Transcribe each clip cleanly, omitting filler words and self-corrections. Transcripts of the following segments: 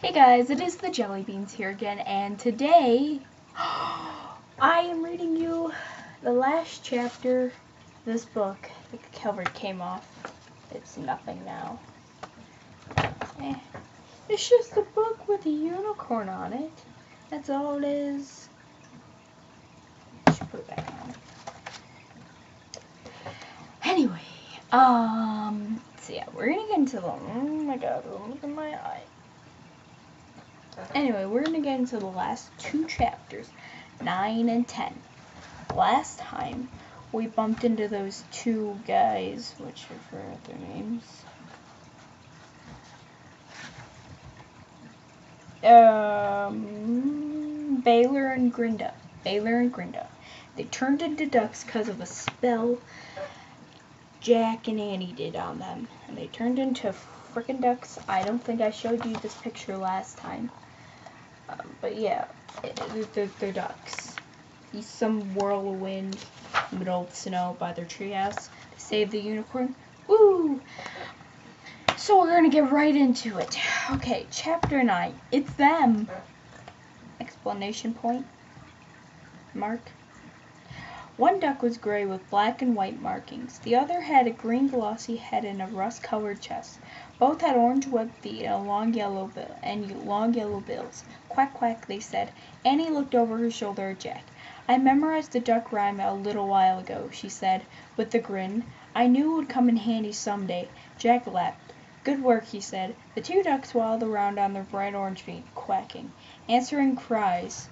Hey guys, it is TheJellyBeans here again, and today I am reading you the last chapter of this book. The cover came off. It's nothing now. It's just a book with a unicorn on it. That's all it is. I should put it back on. Anyway, so yeah, we're gonna get into the, oh my god, look at my eye. Anyway, we're going to get into the last two chapters, 9 and 10. Last time, we bumped into those two guys, which I forgot their names. Baylor and Grinda. They turned into ducks because of a spell Jack and Annie did on them. And they turned into frickin' ducks. I don't think I showed you this picture last time. But yeah, they're ducks. He's some whirlwind in the middle of the snow by their treehouse to save the unicorn. Woo! So we're gonna get right into it. Okay, chapter 9. It's them! Exclamation point. Mark. One duck was gray with black and white markings. The other had a green glossy head and a rust-colored chest. Both had orange webbed feet and long yellow bills. Quack, quack, they said. Annie looked over her shoulder at Jack. I memorized the duck rhyme a little while ago, she said, with a grin. I knew it would come in handy some day. Jack laughed. Good work, he said. The two ducks waddled around on their bright orange feet, quacking. Answering cries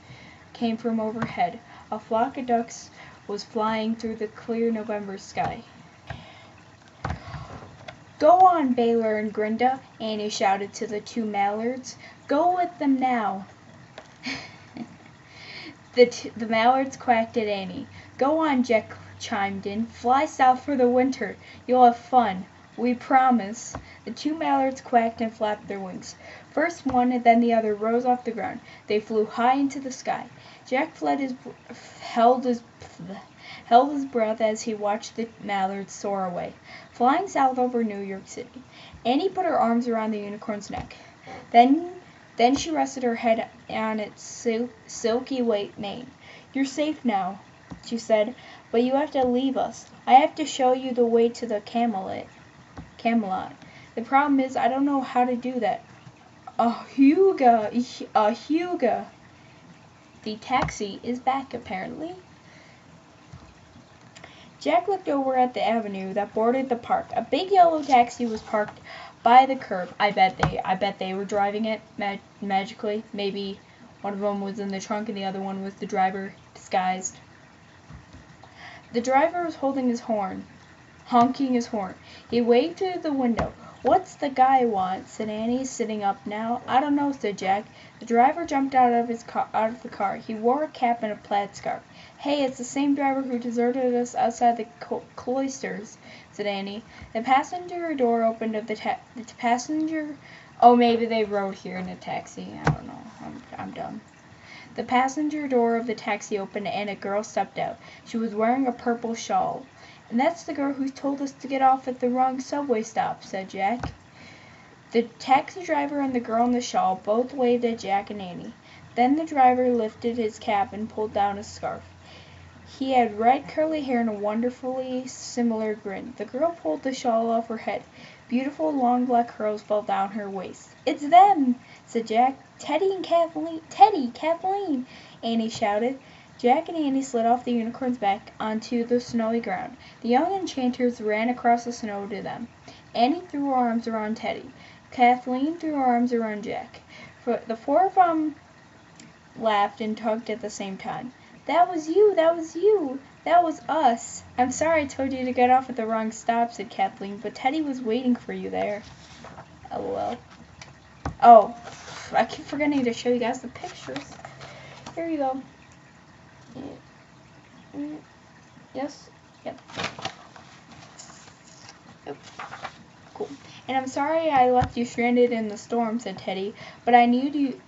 came from overhead. A flock of ducks was flying through the clear November sky. Go on, Baylor and Grinda, Annie shouted to the two mallards. Go with them now. The mallards quacked at Annie. Go on, Jack chimed in. Fly south for the winter. You'll have fun. We promise. The two mallards quacked and flapped their wings. First one and then the other rose off the ground. They flew high into the sky. Jack held his breath as he watched the mallards soar away, flying south over New York City. Annie put her arms around the unicorn's neck. Then she rested her head on its silky white mane. You're safe now, she said, but you have to leave us. I have to show you the way to the Camelot. The problem is I don't know how to do that. Huga. The taxi is back, apparently. Jack looked over at the avenue that bordered the park. A big yellow taxi was parked by the curb. I bet they were driving it magically. Maybe one of them was in the trunk and the other one was the driver, disguised. The driver was holding his horn, honking his horn. He waved through the window. What's the guy want? Said Annie, sitting up now. I don't know, said Jack. The driver jumped out of the car. He wore a cap and a plaid scarf. Hey, it's the same driver who deserted us outside the cloisters, said Annie. The passenger door opened of the passenger. Oh, maybe they rode here in a taxi. I don't know. I'm dumb. The passenger door of the taxi opened and a girl stepped out. She was wearing a purple shawl. And that's the girl who told us to get off at the wrong subway stop, said Jack. The taxi driver and the girl in the shawl both waved at Jack and Annie. Then the driver lifted his cap and pulled down his scarf. He had red curly hair and a wonderfully similar grin. The girl pulled the shawl off her head. Beautiful long black curls fell down her waist. It's them, said Jack. Teddy and Kathleen. Teddy, Kathleen, Annie shouted. Jack and Annie slid off the unicorn's back onto the snowy ground. The young enchanters ran across the snow to them. Annie threw her arms around Teddy. Kathleen threw her arms around Jack. The four of them laughed and tugged at the same time. That was you! That was you! That was us! I'm sorry I told you to get off at the wrong stop, said Kathleen, but Teddy was waiting for you there. LOL. Oh, I keep forgetting to show you guys the pictures. Here you go. Yes. Yep. Cool. And I'm sorry I left you stranded in the storm, said Teddy, but I knew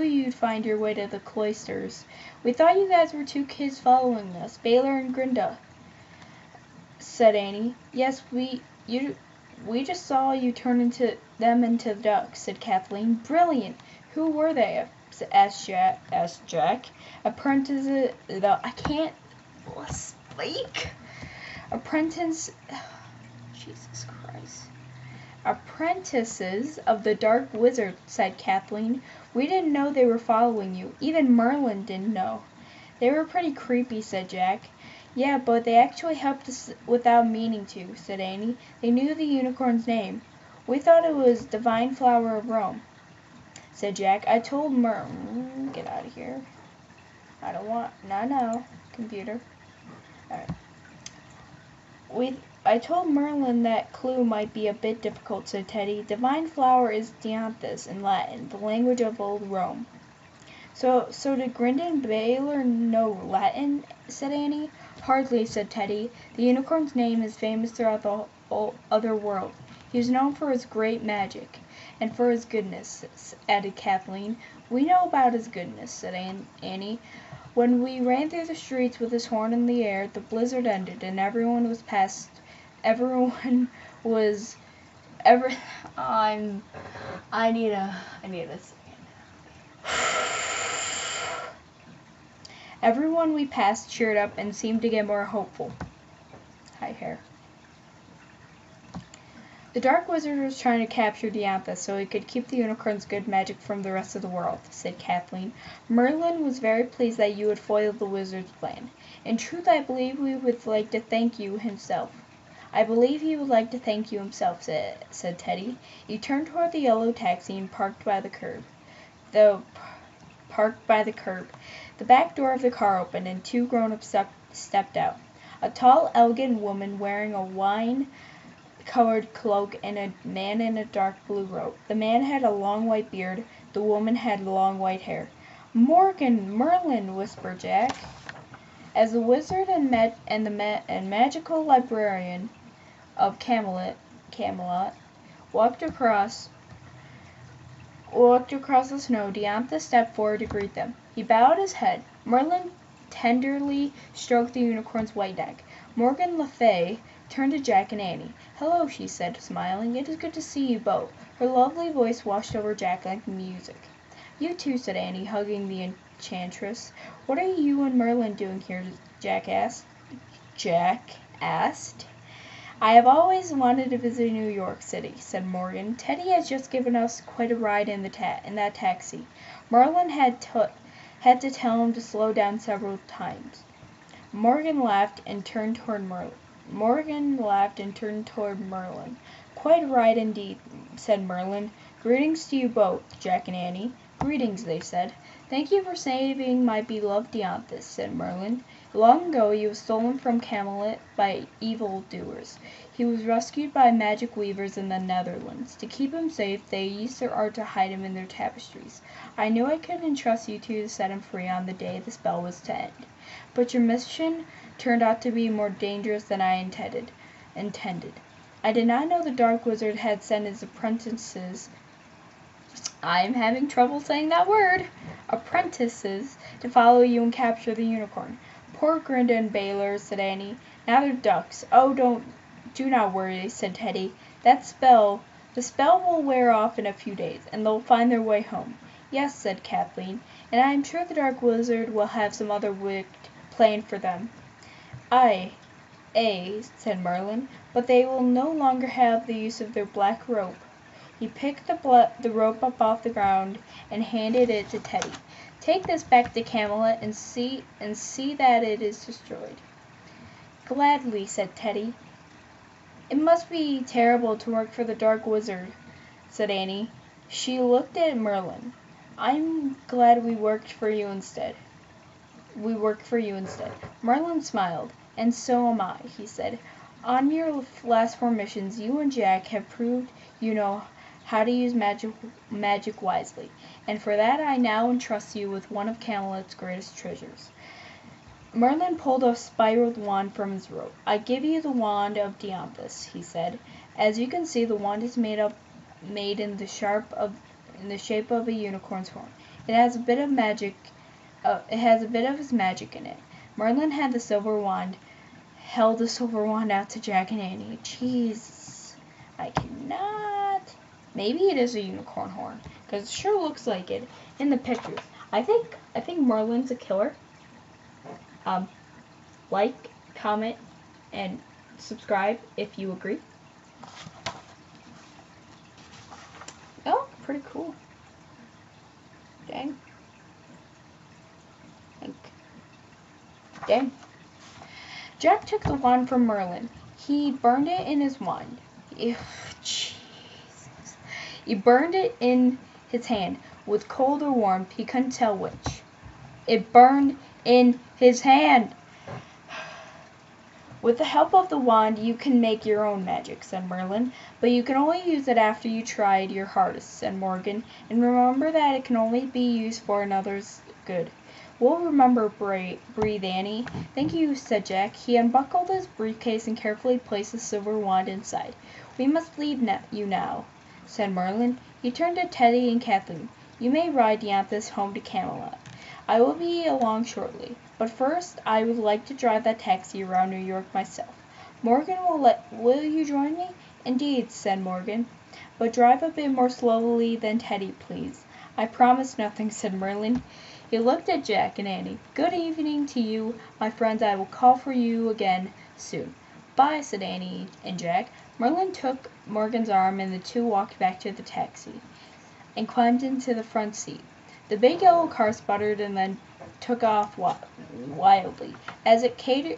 you'd find your way to the cloisters. We thought you guys were two kids following us, Baylor and Grinda, said Annie. Yes, we just saw you turn into ducks, said Kathleen. Brilliant. Who were they? Asked Jack. Apprentices. I can't speak. Apprentice. Jesus Christ. Apprentices of the Dark Wizard, said Kathleen. We didn't know they were following you. Even Merlin didn't know. They were pretty creepy, said Jack. Yeah, but they actually helped us without meaning to, said Annie. They knew the unicorn's name. We thought it was Divine Flower of Rome, said Jack. I told get out of here. I don't want, no, computer. Alright. I told Merlin that clue might be a bit difficult, said Teddy. Divine Flower is Dianthus in Latin, the language of old Rome. So did Grindon Baylor know Latin? Said Annie. Hardly, said Teddy. The unicorn's name is famous throughout the whole other world. He is known for his great magic, and for his goodness, added Kathleen. We know about his goodness, said Annie. When we ran through the streets with his horn in the air, the blizzard ended, and everyone was I need a second. Everyone we passed cheered up and seemed to get more hopeful. Hi, hair. The Dark Wizard was trying to capture Dianthus so he could keep the unicorn's good magic from the rest of the world, said Kathleen. Merlin was very pleased that you had foiled the wizard's plan. In truth, I believe he would like to thank you himself. I believe he would like to thank you himself, said Teddy. He turned toward the yellow taxi and parked by the curb. The back door of the car opened and two grown-ups stepped out. A tall, elegant woman wearing a wine-colored cloak and a man in a dark blue robe. The man had a long white beard. The woman had long white hair. Merlin, whispered Jack. As the wizard and magical librarian of Camelot walked across the snow, Dianthus stepped forward to greet them. He bowed his head. Merlin tenderly stroked the unicorn's white neck. Morgan Le Fay turned to Jack and Annie. Hello, she said, smiling. It is good to see you both. Her lovely voice washed over Jack like music. You too, said Annie, hugging the enchantress. What are you and Merlin doing here? Jack asked. I have always wanted to visit New York City, said Morgan. Teddy has just given us quite a ride in that taxi. Merlin had to tell him to slow down several times. Morgan laughed and turned toward Merlin. Quite a ride indeed, said Merlin. Greetings to you both, Jack and Annie. Greetings, they said. Thank you for saving my beloved Dianthus, said Merlin. Long ago he was stolen from Camelot by evildoers. He was rescued by magic weavers in the Netherlands. To keep him safe, they used their art to hide him in their tapestries. I knew I could entrust you two to set him free on the day the spell was to end. But your mission turned out to be more dangerous than I intended. I did not know the Dark Wizard had sent his apprentices I'm having trouble saying that word. Apprentices to follow you and capture the unicorn. Poor Grinda and Baylor, said Annie. Now they're ducks. Oh, do not worry, said Teddy. The spell will wear off in a few days, and they'll find their way home. Yes, said Kathleen, and I am sure the Dark Wizard will have some other wicked plan for them. Aye, said Merlin, but they will no longer have the use of their black rope. He picked the rope up off the ground and handed it to Teddy. Take this back to Camelot and see that it is destroyed. Gladly, said Teddy. It must be terrible to work for the Dark Wizard, said Annie. She looked at Merlin. I'm glad we worked for you instead. Merlin smiled. And so am I, he said. On your last 4 missions, you and Jack have proved you know how to use magic wisely, and for that I now entrust you with one of Camelot's greatest treasures. Merlin pulled a spiraled wand from his robe. I give you the wand of Dianthus, he said. As you can see, the wand is made in the shape of a unicorn's horn. It has a bit of his magic in it. Merlin held the silver wand out to Jack and Annie. Jeez, I cannot. Maybe it is a unicorn horn, because it sure looks like it in the pictures. I think Merlin's a killer. Like, comment, and subscribe if you agree. Oh, pretty cool. Dang. Dang. Jack took the wand from Merlin. He burned it in his wand. Jesus. He burned it in his hand. With cold or warm, he couldn't tell which. It burned in his hand. With the help of the wand, you can make your own magic, said Merlin. But you can only use it after you tried your hardest, said Morgan. And remember that it can only be used for another's good. We'll remember, breathed Annie. Thank you, said Jack. He unbuckled his briefcase and carefully placed the silver wand inside. We must leave you now, said Merlin. He turned to Teddy and Kathleen. You may ride Dianthus home to Camelot. I will be along shortly, but first I would like to drive that taxi around New York myself. Morgan, will you join me? Indeed, said Morgan, but drive a bit more slowly than Teddy, please. I promise nothing, said Merlin. He looked at Jack and Annie. Good evening to you, my friends. I will call for you again soon. Bye, said Annie and Jack. Merlin took Morgan's arm and the two walked back to the taxi and climbed into the front seat. The big yellow car sputtered and then took off wildly. As it careened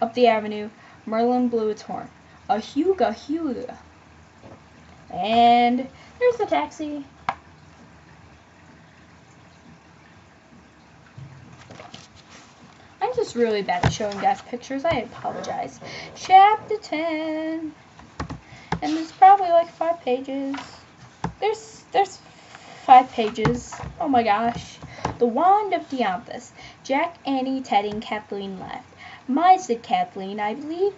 up the avenue, Merlin blew its horn. A huga huga. And there's the taxi. I'm just really bad at showing guys pictures. I apologize. Chapter 10. And there's probably like 5 pages. There's 5 pages. Oh my gosh. The Wand of Dianthus. Jack, Annie, Teddy, and Kathleen laughed. My, said Kathleen, I believe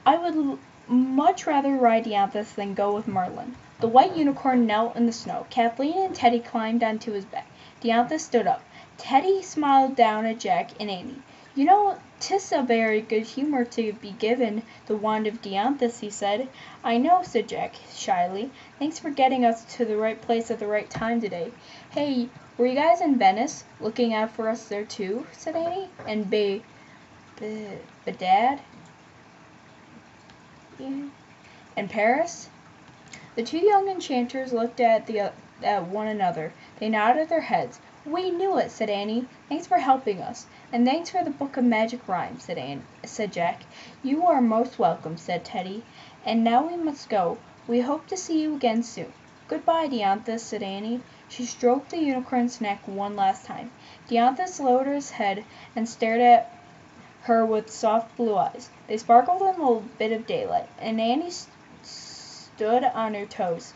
I would much rather ride Dianthus than go with Merlin. The white unicorn knelt in the snow. Kathleen and Teddy climbed onto his back. Dianthus stood up. Teddy smiled down at Jack and Annie. You know, 'tis a very good humor to be given the Wand of Dianthus, he said. I know, said Jack shyly. Thanks for getting us to the right place at the right time today. Hey, were you guys in Venice? Looking out for us there too, said Annie. And Dad? Yeah. And Paris? The two young enchanters looked at one another. They nodded their heads. We knew it, said Annie. Thanks for helping us. And thanks for the book of magic rhymes, said Jack. You are most welcome, said Teddy. And now we must go. We hope to see you again soon. Goodbye, Dianthus, said Annie. She stroked the unicorn's neck one last time. Dianthus lowered his head and stared at her with soft blue eyes. They sparkled in a bit of daylight, and Annie stood on her toes,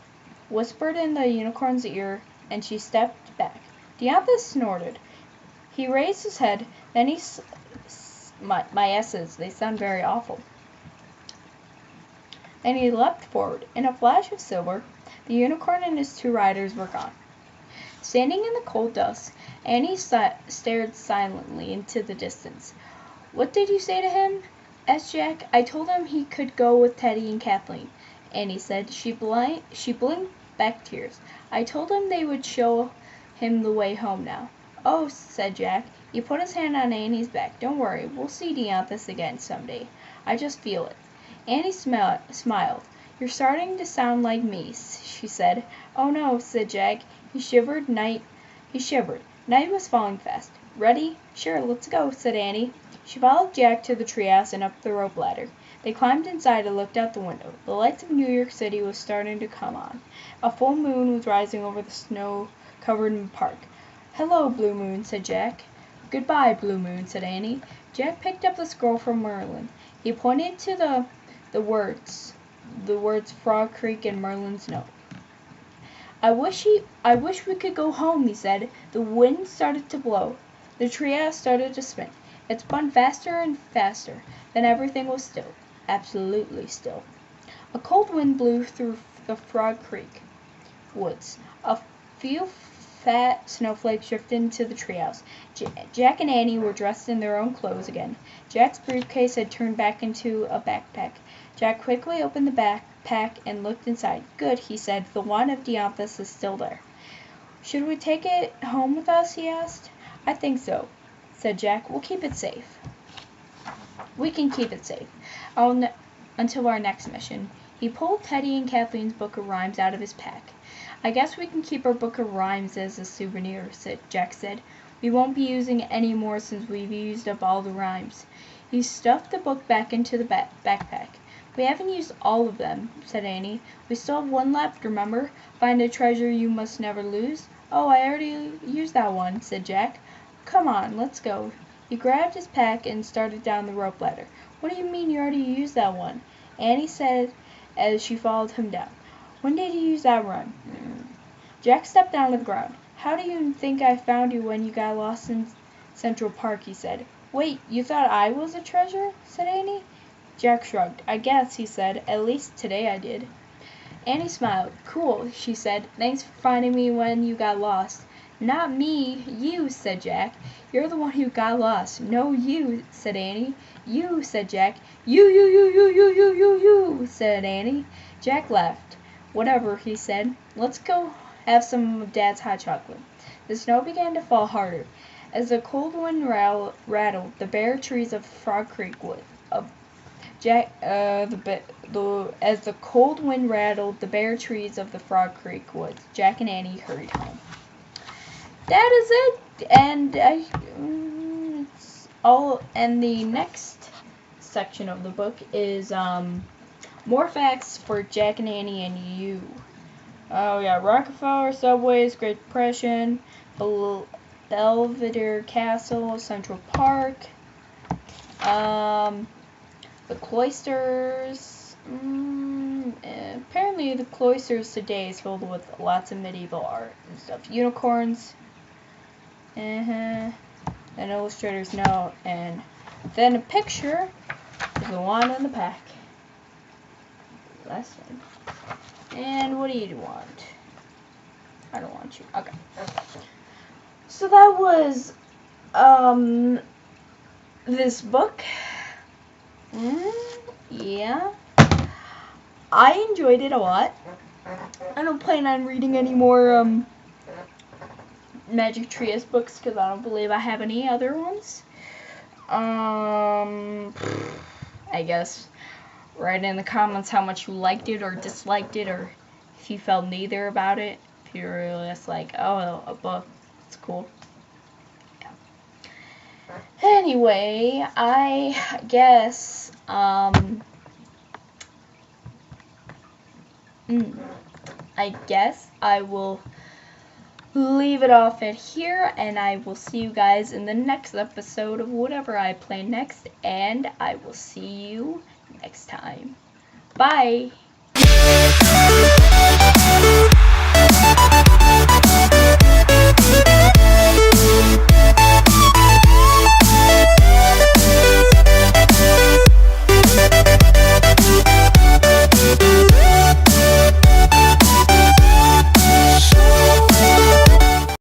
whispered in the unicorn's ear, and she stepped back. Dianthus snorted. He raised his head, then he my S's, they sound very awful. Then he leapt forward. In a flash of silver, the unicorn and his 2 riders were gone. Standing in the cold dusk, Annie stared silently into the distance. What did you say to him? Asked Jack. I told him he could go with Teddy and Kathleen, Annie said. She blinked back tears. I told him they would show him the way home now. Oh, said Jack. He put his hand on Annie's back. Don't worry, we'll see Dianthus again someday. I just feel it. Annie smiled. You're starting to sound like me, she said. Oh no, said Jack. He shivered. Night was falling fast. Ready? Sure, let's go, said Annie. She followed Jack to the treehouse and up the rope ladder. They climbed inside and looked out the window. The lights of New York City was starting to come on. A full moon was rising over the snow-covered park. Hello, Blue Moon, said Jack. Goodbye, Blue Moon, said Annie. Jack picked up the scroll from Merlin. He pointed to the words Frog Creek and Merlin's note. I wish we could go home, he said. The wind started to blow. The treehouse started to spin. It spun faster and faster. Then everything was still. Absolutely still. A cold wind blew through the Frog Creek woods. A few fat snowflakes drifted into the treehouse. Jack and Annie were dressed in their own clothes again. Jack's briefcase had turned back into a backpack. Jack quickly opened the backpack and looked inside. Good, he said. The wand of Dianthus is still there. Should we take it home with us, he asked. I think so, said Jack. We'll keep it safe. We can keep it safe until our next mission. He pulled Teddy and Kathleen's book of rhymes out of his pack. I guess we can keep our book of rhymes as a souvenir, Jack said. We won't be using it any more since we've used up all the rhymes. He stuffed the book back into the backpack. We haven't used all of them, said Annie. We still have one left, remember? Find a treasure you must never lose. Oh, I already used that one, said Jack. Come on, let's go. He grabbed his pack and started down the rope ladder. What do you mean you already used that one? Annie said as she followed him down. When did you use that rhyme? Jack stepped down to the ground. How do you think I found you when you got lost in Central Park, he said. Wait, you thought I was a treasure? Said Annie. Jack shrugged. I guess, he said. At least today I did. Annie smiled. Cool, she said. Thanks for finding me when you got lost. Not me, you, said Jack. You're the one who got lost. No, you, said Annie. You, said Jack. You, said Annie. Jack laughed. Whatever, he said. Let's go have some of Dad's hot chocolate. The snow began to fall harder. As the cold wind rattled the bare trees of Frog Creek Wood, as the cold wind rattled the bare trees of the Frog Creek Woods, Jack and Annie hurried home. That is it, and it's all. And the next section of the book is more facts for Jack and Annie and you. Oh yeah, Rockefeller, subways, Great Depression, Belvedere Castle, Central Park, the cloisters. Apparently, the cloisters today is filled with lots of medieval art and stuff. Unicorns. An illustrator's note, and then a picture of the wand in the pack. Last one. And what do you want? I don't want you. Okay. So that was this book. Yeah. I enjoyed it a lot. I don't plan on reading any more Magic Trios books because I don't believe I have any other ones. I guess write in the comments how much you liked it or disliked it, or if you felt neither about it. If you were just like, oh, a book, it's cool. Yeah. Anyway, I guess I will leave it off at here, and I will see you guys in the next episode of whatever I play next, and I will see you next time. Bye!